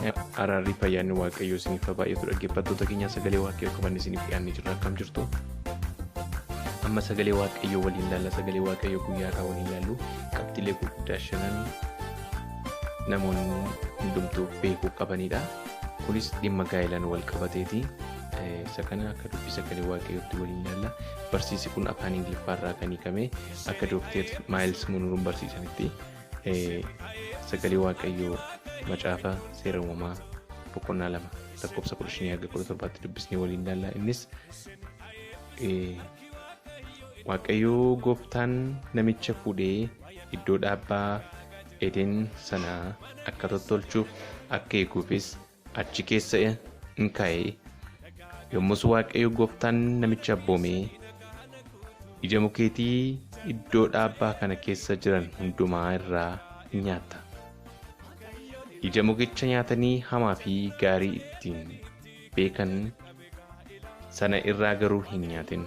Araarri fayyaanni waaqayyoo isiniif haa baay'atu. Dhaggeeffattoota keenya sagalee waaqayyoo qabanne isiniif dhiyaannee jirra. Akkam jirtu? Amma sagalee waaqayyoo waliin ilaalla. Sagalee waaqayyoo guyyaa irraa waliin ilaallu qabxiilee gurguddaa 5 namoonni hundumtuu beekuu qabanidha. Kunis dhimma gaa'ilaan wal qabateeti. Isa kana akka dubbii sagalee waaqayyootti waliin ilaalla. Barsiisi kun afaan Ingiliffaarraa kan hiikame akka Dookter Maayils Munuruun barsiisanitti sagalee waaqayyoo macaafa seera uumamaa boqonnaa 2 lakkoofsa 15-17 dubbisnee waliin ilaalla. Innis waaqayyoo gooftaan namicha fuudhee iddoo dhaabbaa Eden sanaa akka tottolchuuf akka eeguufis achi keessa in kaa'e. Yommus waaqayyo gooftaan namicha abboomee ija mukeetii iddoo dhaabbaa kana keessa jiran hundumaa irraa in nyaatta. Ija mukicha nyaatanii hamaa fi gaarii ittiin beekan sana irraa garuu hin nyaatin.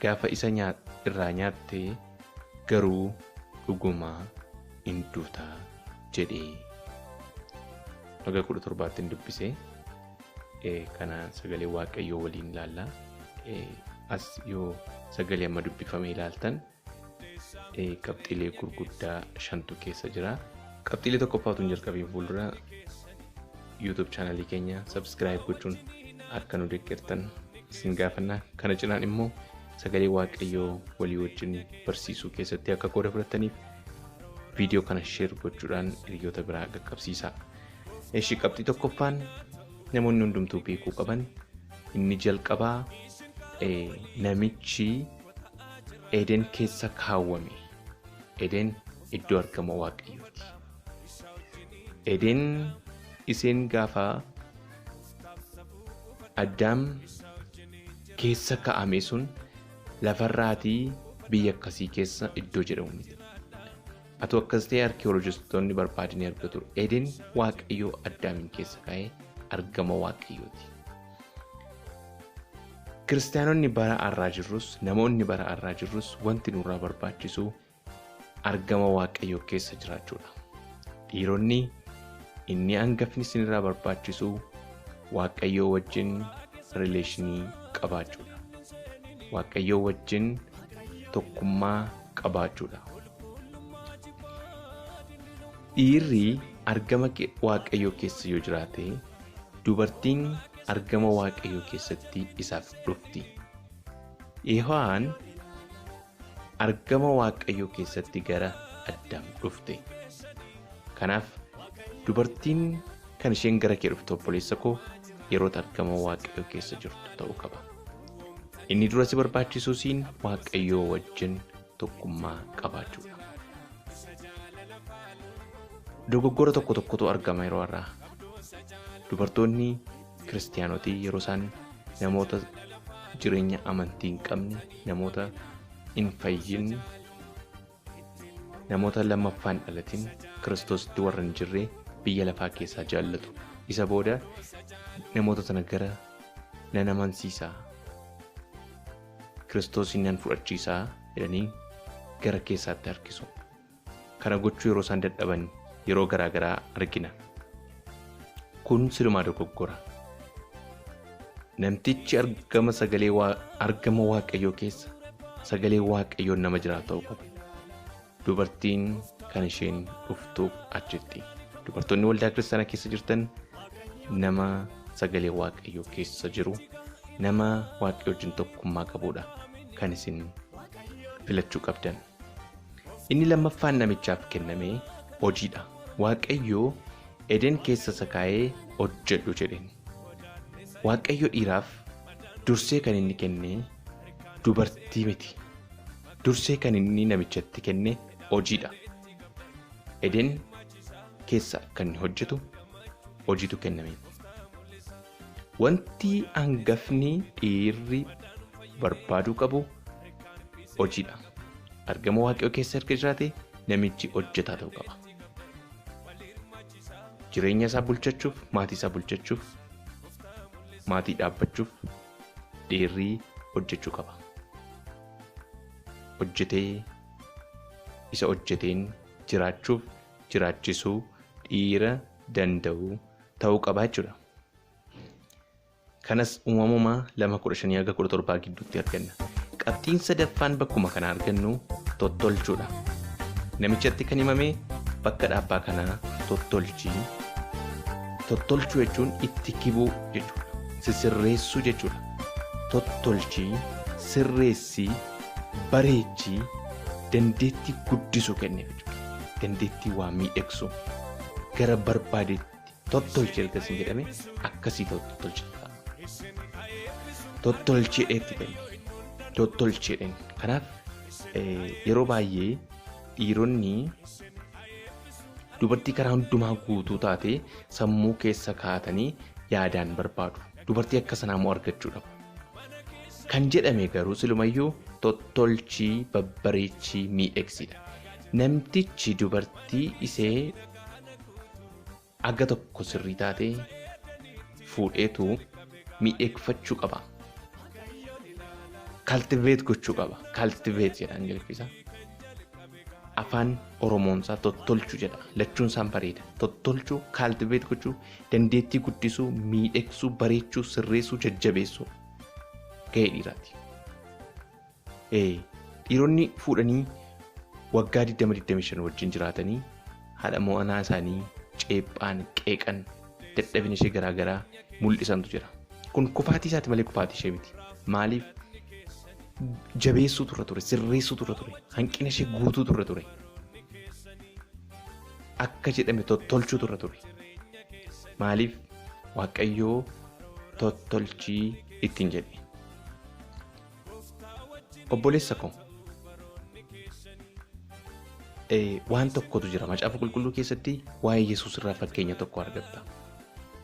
Gaafa isa irraa nyaatte garuu dhugumaa in duuta jedhee. Waggaa 17 dubbise. Kana sagalee waaqayyoo waliin ilaalla. As yoo sagalee amma dubbifame ilaaltan qabxiilee gurguddaa 5tu keessa jira. Qabxiilee tokkoffaatuun jalqabee fuuldura YouTube chaanalii keenya subscribe gochuun akka nu deeggartan isin gaafanna. Kana cinaan immoo sagalee waaqayyoo walii wajjin barsiisuu keessatti akka qooda fudhataniif viidiyoo kana share gochuudhaan hiriyoota biraa qaqqabsiisaa. Qabxii tokkoffaan namoonni hundumtuu beekuu qaban inni jalqabaa namichi Eden keessa kaawwame. Eden iddoo argama waaqayyooti. Eden iseen gaafa Addaam keessa kaa'ame sun lafarraatii biyya akkasii keessa iddoo jedhamu miti. Atu akkas ta'e arkeolojistoonni barbaadanii argatu. Eden waaqayyoo Addaamiin keessa kaa'ee argama waaqayyooti. Kiristaanonni bara har'aa jirrus namoonni bara har'aa jirrus wanti nurraa barbaachisu argama waaqayyoo keessa jiraachuudha. Dhiironni inni hangafni isinirraa barbaachisu waaqayyoo wajjin rileeshinii qabaachuudha. Waaqayyoo wajjin tokkummaa qabaachuudha. Dhiirri argama waaqayyoo keessa yoo jiraate dubartiin argama waaqayyoo keessatti isaaf dhufti. Hewaan argama waaqayyoo keessatti gara Addaam dhufte. Kanaaf dubartiin kan isheen gara kee dhufte obboleessa koo yeroo argama waaqayyoo keessa jirtu ta'uu qaba. Inni dura si barbaachisu siin waaqayyoo wajjin tokkummaa qabaachuudha. Dogoggora tokkotu argama yeroo har'aa. Dubartoonni kiristaanotii yeroo isaan namoota jireenya amantii hin qabne, namoota hin fayyinne, namoota lammaffaan dhalatin Kiristoositti warra hin jirre biyya lafaa keessaa jaallatu. Isa booda namoota sana gara nan amansiisaa, Kiristoosin nan fudhachiisaa jedhanii gara keessaatti harkisu. Kana gochuu yeroo isaan dadhaban yeroo garaagaraa argina. Kun silumaa dogoggora. Namtichi argama waaqayyoo keessa sagalee waaqayyoon nama jiraatu ta'uu qaba. Dubartiin kan isheen dhuftu achitti. Dubartoonni waldaa kiristaanaa keessa jirtan nama sagalee waaqayyoo keessa jiru, nama waaqayyoo wajjin tokkummaa qabudha kan isin filachuu qabdan. Inni lammaffaan namichaaf kenname hojiidha. Waaqayyoo Eden keessa isa kaa'ee hojjedhu jedheen. Waaqayyo dhiiraaf dursee kan inni kenne dubartii miti. Dursee kan inni namichatti kenne hojiidha. Eden keessa kan hojjetu hojiitu kenname. Wanti hangafni dhiirri barbaaduu qabu hojiidha. Argama waaqayyoo keessa erga jiraate namichi hojjetaa ta'uu qaba. Jireenya isaa bulchachuuf, maatii isaa bulchachuuf, maatii dhaabbachuuf dhiirri hojjechuu qaba. Hojjetee isa hojjeteen jiraachuuf jiraachisuu dhiira danda'u ta'uu qaba jechuudha. Kanas uumamuma 2:15-17 gidduutti arganna. Qabxiin sadaffaan bakkuma kana argannu tottolchuudha. Namichatti kan himame bakka dhaabbaa kanaa tottolchii. Tottolchuu jechuun itti kibuu jechuudha. Sirreessuu jechuudha. Tottolchii, sirreessii, bareechii, dandeettii guddisuu kennee jechuudha. Dandeettii waa miidhagsuu gara barbaadetti tottolchii ergasii jedhame akkasii tottolchii. Tottolcheedheetti kenna. Tottolcheedhaan. Kanaaf yeroo baay'ee dhiironni dubartii karaa hundumaa guutuu taate sammuu keessa kaa'atanii yaadaan barbaadu. Dubartii akka sanaa immoo argachuu dhabu. Kan jedhame garuu silumayyuu tottolchii, babbareechii, miidhagsiidha. Namtichi dubartii isee aga tokko sirrii taate fuudheetu miidhagfachuu qaba. Cultivate gochuu qaba. Cultivate jedha Ingiliffisa. Afaan Oromoonsaa tottolchuu jedha. Lachuun isaan bareeda. Tottolchuu, cultivate gochuu, dandeettii guddisuu, miidhagsuu, bareechuu, sirreessuu, jajjabeessuu gahee dhiiraati. Dhiironni fuudhanii waggaa 20-25 wajjin jiraatanii haadha mo'anaa isaanii ceephaan, qeeqan, dadhabina ishee garaagaraa mul'isantu jira. Kun kufaatii isaati malee kufaatii ishee miti. Maaliif? Jabeessuu turre ture, sirreessuu turre ture, hanqina ishee guutuu turre ture. Akka jedhame tottolchuu turre ture. Maaliif? Waaqayyoo tottolchii ittiin jedhe. Obboleessa koo waan tokkotu jira macaafa qulqulluu keessatti waa'ee Yesuus irraa fakkeenya tokko argatta.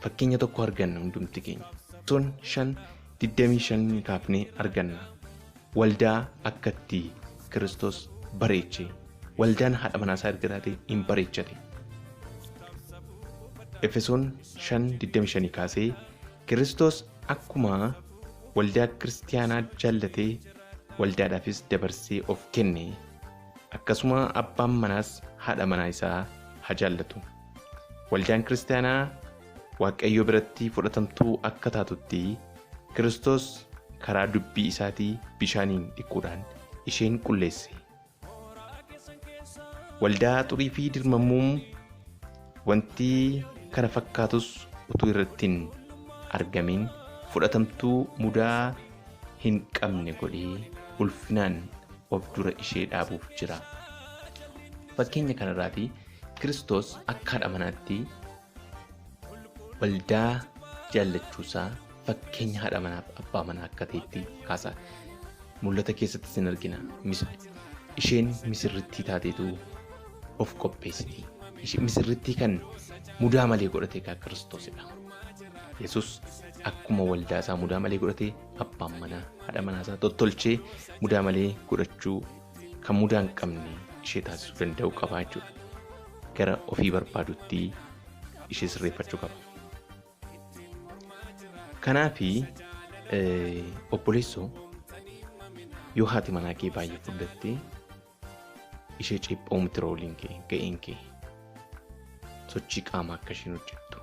Fakkeenya tokko arganna hundumti keenya. Son 5:25 kaafnee arganna. Waldaa akkatti Kiristoos bareeche. Waldaan haadha manaa isaa erga hin bareechate. Efesoon 5:25 kaasee Kiristoos akkuma waldaa kiristaanaa jaallatee waldaadhaafis dabarsee of kenne akkasuma abbaan manaas haadha manaa isaa haa jaallatu. Waldaan kiristaanaa Waaqayyoo biratti fudhatamtuu akka taatutti Kiristoos karaa dubbii isaatii bishaaniin dhiquudhaan isheen qulleesse. Waldaa xurii fi dirmamuun wanti kana fakkaatus utuu irratti hin argamin fudhatamtuu mudaa hin qabne godhee ulfinaan of dura ishee dhaabuuf jira. Fakkeenya kanarraati Kiristoos akka haadha manaatti waldaa jaallachuusaa fakkeenya haadha manaaf abbaa manaa akka ta'etti kaasa. Mul'ata keessatti sin argina. Isheen misirrittii taateetu of qopheessiti. Misirrittii kan mudaa malee godhate kan Kiristoosidha. Yesus akkuma waldaa isaa mudaa malee godhate abbaan manaa haadha manaa isaa tottolchee mudaa malee godhachuu kan mudaa hin qabne ishee taasisuu danda'u qaba jechuudha. Gara ofii barbaadutti ishee sirreeffachuu qaba. Kanaafi obboleessoo yoo haati manaa kee baay'ee fudhatte ishee ceephoo miti rooliin kee ga'een kee sochii qaamaa akka isheen hojjettu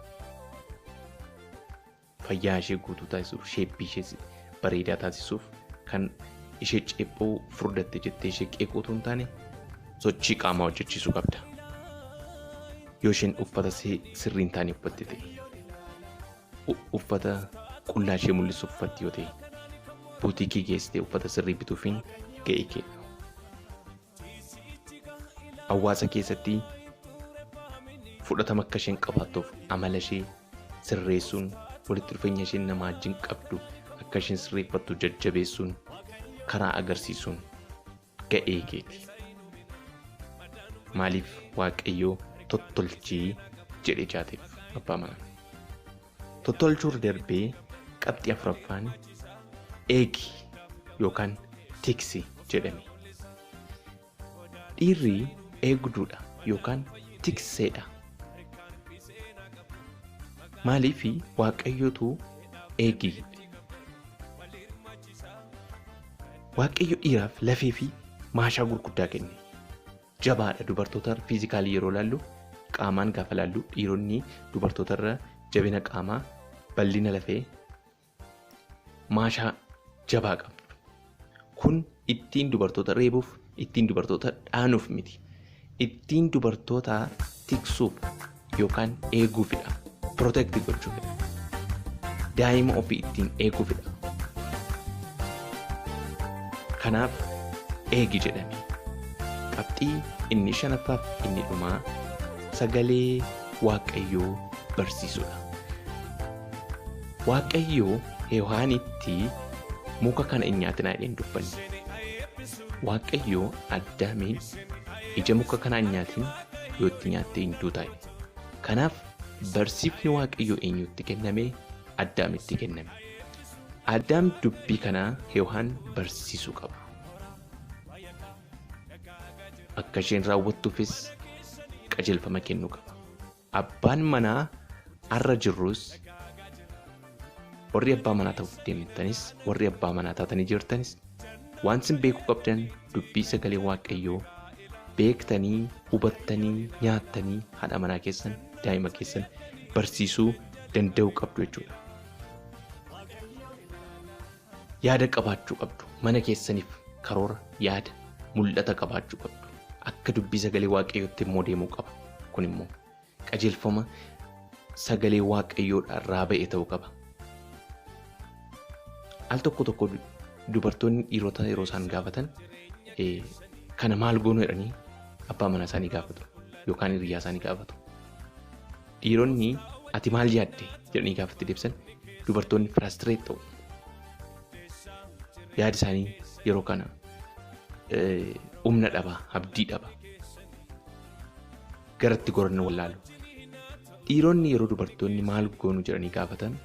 fayyaa ishee guutuu taasisuuf sheeppii ishee bareedaa taasisuuf kan ishee ceephoo fudhatte jettee ishee qeequu otoo hin taane sochii qaamaa hojjechiisuu qabda. Yoo isheen uffata sirrii hin taane uffatte ta'e uffata qullaa ishee mul'isu uffatti yoo ta'e buutikii geessitee uffata sirrii bituufiin ga'ee kee. Hawaasa keessatti fudhatama akka isheen qabaattuuf amala ishee sirreessuun walitti dhufeenya isheen namaa wajjin qabdu akka isheen sirreeffattu jajjabeessuun karaa agarsiisuun ga'ee keeti. Maaliif Waaqayyoo tottolchii jedhee jaateef abbaa manaa. Tottolchuurra darbee qabxii afuraffaan eegi yookaan tiksi jedhame. Dhiirri eegduudha yookaan tikseedha. Maaliif Waaqayyootu eegi? Waaqayyo dhiiraaf lafee fi maashaa gurguddaa kenne. Jabaadha dubartoota fiizikaalii yeroo laallu qaamaan gaafa laallu dhiironni dubartootarra jabina qaamaa, bal'ina lafee, maashaa jabaa qabdu. Kun ittiin dubartoota reebuuf, ittiin dubartoota dhaanuuf miti. Ittiin dubartoota tiksuuf yookaan eeguufidha. Protect gochuufidha. Daa'ima ofii ittiin eeguufidha. Kanaaf eegi jedhame. Qabxii inni 5ffaaf inni dhumaa sagalee Waaqayyoo barsiisudha. Waaqayyoo Hewaanitti muka kana hin nyaatinaa jedheen dubbanne. Waaqayyoo Addaamiin ija muka kanaa hin nyaatin yoo itti nyaatte hin duutaa. Kanaaf barsiifni Waaqayyoo eenyutti kenname? Addaamitti kenname. Addaam dubbii kanaa Hewaan barsiisuu qaba. Akka isheen raawwattuufis qajeelfama kennuu qaba. Abbaan manaa har'a jirrus warri abbaa manaa ta'uuf deemtanis warri abbaa manaa taatanii jirtanis waan isin beekuu qabdan dubbii sagalee Waaqayyoo beektanii, hubattanii, nyaattanii haadha manaa keessan, daa'ima keessan barsiisuu danda'uu qabdu jechuudha. Yaada qabaachuu qabdu. Mana keessaniif karoora, yaada, mul'ata qabaachuu qabdu. Akka dubbii sagalee Waaqayyootti immoo deemuu qaba. Kun immoo qajeelfama sagalee Waaqayyoodhaa ba'e ta'uu qaba. Al tokko dubartoonni dhiirota yeroo isaan gaafatan kana maal goonu jedhanii abbaa manaa isaanii gaafatu yookaan hiriyaa isaanii gaafatu. Dhiironni ati maal yaadde jedhanii gaafatti deebisan dubartoonni frustrate ta'u. Yaadi isaanii yeroo kana humna dhaba, abdii dhaba. Garatti goranna wallaalu. Dhiironni yeroo dubartoonni maal goonu jedhanii gaafatan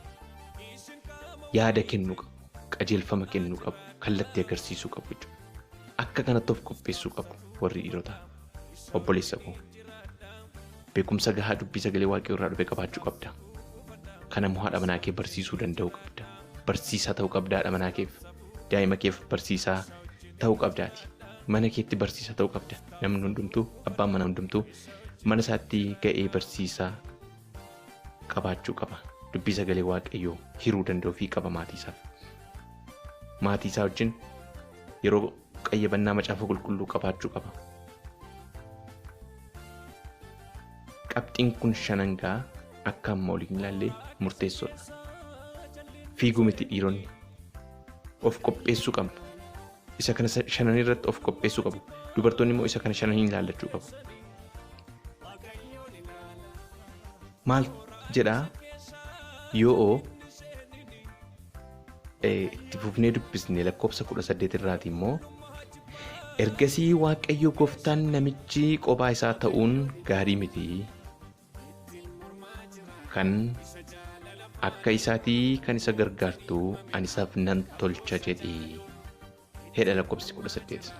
yaada kennuu qabu, qajeelfama kennuu qabu, kallattii agarsiisuu qabu jechuudha. Akka kanatti of qopheessuu qabu warri dhiirotaa. Obboleessa koo beekumsa gahaa dubbii sagalee Waaqayyoo irraa dhufe qabaachuu qabda. Kana immoo haadha manaa kee barsiisuu danda'uu qabda. Barsiisaa ta'uu qabda haadha manaa keef. Daa'ima keef barsiisaa ta'uu qabdaati. Mana keetti barsiisaa ta'uu qabda. Namni hundumtuu, abbaan manaa hundumtuu mana isaatti ga'ee barsiisaa qabaachuu qaba. Dubbii sagalee Waaqayyoo hiruu danda'uu fi qaba maatiisaaf. Maatiisaa wajjin yeroo qayyabannaa macaafa qulqulluu qabaachuu qaba. Qabxiin kun 5 akka amma waliin ilaallee murteessoodha. Fiiguu miti dhiironni. Of qopheessuu qabu. Isa kana 5 irratti of qopheessuu qabu. Dubartoonni immoo isa kana 5 ilaallachuu qabu. Maal jedhaa yoo itti fufnee dubbisnee lakkoofsa 18 irraati immoo ergasii Waaqayyo Gooftaan namichi kophaa isaa ta'uun gaarii miti. Kan akka isaatii kan isa gargaartu ani isaaf nan tolcha jedhee. Hedha lakkoofsi 18.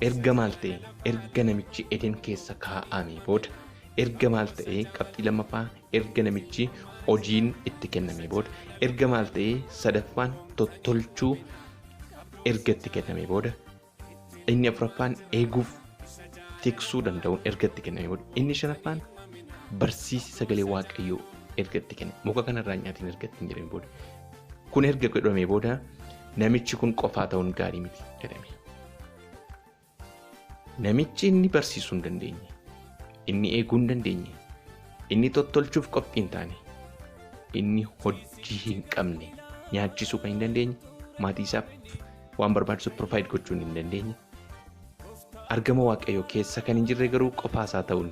Erga maal ta'e? Erga namichi Eden keessa kaa'amee booda. Erga maal ta'e? Qabxii 2ffaa erga namichi hojiin itti kennamee booda. Erga maal ta'e? 3ffaan tottolchuu erga itti kennamee booda. Inni 4ffaan eeguuf tiksuu danda'uun erga itti kennamee booda. Inni 5ffaan barsiisi sagalee Waaqayyoo erga itti kenname. Muka kanarraa nyaatiin erga itti hin jedhamee booda. Kun erga godhamee booda namichi kun qofaa ta'uun gaarii miti jedhame. Namichi inni barsiisuu hin dandeenye, inni eeguu hin dandeenye, inni tottolchuuf qophii hin taane, inni hojii hin qabne, nyaachisuu kan hin dandeenye, maatii isaaf waan barbaachisu provide gochuu hin dandeenye, argama Waaqayyoo keessa kan hin jirre garuu qofaa isaa ta'uun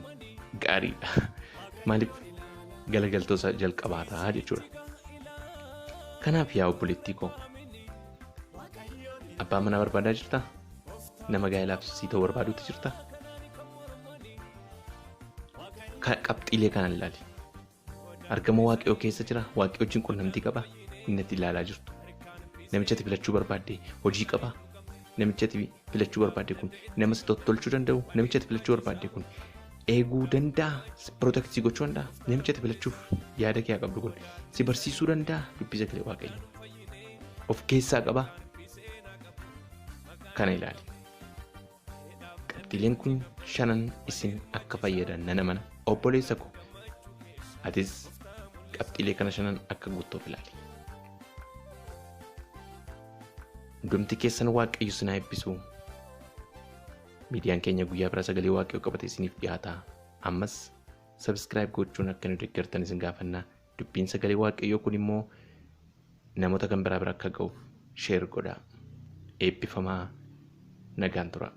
gaariidha. Maaliif galagaltoota jalqabaataa jechuudha. Kanaaf yaa obboleettii koo abbaa manaa barbaadaa jirtaa? Nama gaa'elaaf sii ta'uu barbaaduutti jirtaa? Qabxiilee kanaan ilaali. Argama Waaqayyoo keessa jira. Waaqayyoo wajjin quunnamtii qaba. Inni itti ilaalaa jirtu. Namichatti filachuu barbaadde hojii qaba. Namichatti filachuu barbaadde kun nama si tottolchuu danda'u. Namichatti filachuu barbaadde kun eeguu danda'a. Protectii gochuu danda'a. Namichatti filachuuf yaada kee qabdu kun si barsiisuu danda'a. Dubbii sagalee Waaqayyoo of keessaa qaba. Kana ilaali. Qabxiileen kun 5 isin akka fayyadan nan amana. Obboleessa koo atis qabxiilee kana shanan akka guutuuf ilaali. Hundumti keessan Waaqayyo sinaa eebbisu. Miidiyaan keenya guyyaa bira sagalee Waaqayyoo qabatee isiniif dhiyaata. Ammas subscribe gochuun akka nu deeggartan isin gaafanna. Dubbiin sagalee Waaqayyoo kun immoo namoota kan biraa bira akka ga'uuf share godhaa. Eebbifamaa. Nagaan tura.